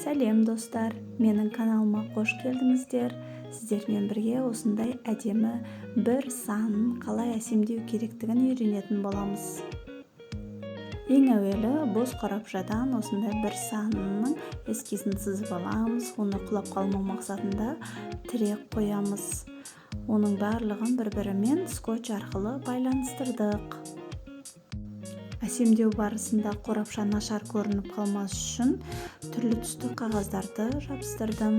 Сәлем достар, менің каналыма қош келдіңіздер. Сіздермен бірге осындай әдемі бір санын қалай әсемдеу керектігін үйренетін боламыз. Ең әуелі бос қорапшадан осындай бір санының эскизін сызып аламыз. Оны құлап қалмау мақсатында тірек қоямыз. Оның барлығын бір-бірімен скотч арқылы байланыстырдық. Әсемдеу барысында қорапша нашар көрініп қалмас үшін түрлі түсті қағаздарды жабыстырдым.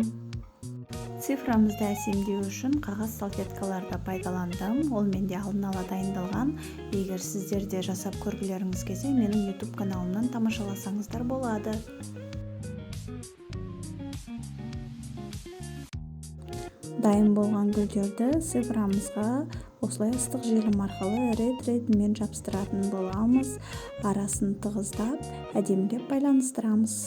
Цифрамызды әсемдеу үшін қағаз салфеткаларды пайдаландым. Ол менде алдын ала дайындалған. Егер сіздер де жасап көргілеріңіз келсе, менің YouTube каналымнан тамашаласаңыздар болады. Дайын болған гүлдерді цифрамызға осылай ыстық желім арқылы рет-ретімен жабыстыратын боламыз. Арасын тығыздап, әдемілеп байланыстырамыз.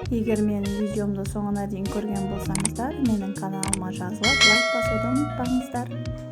Егер менің видеомды соңына дейін көрген болсаңыздар, менің каналыма жазылып, лайк басуды ұмытпаңыздар.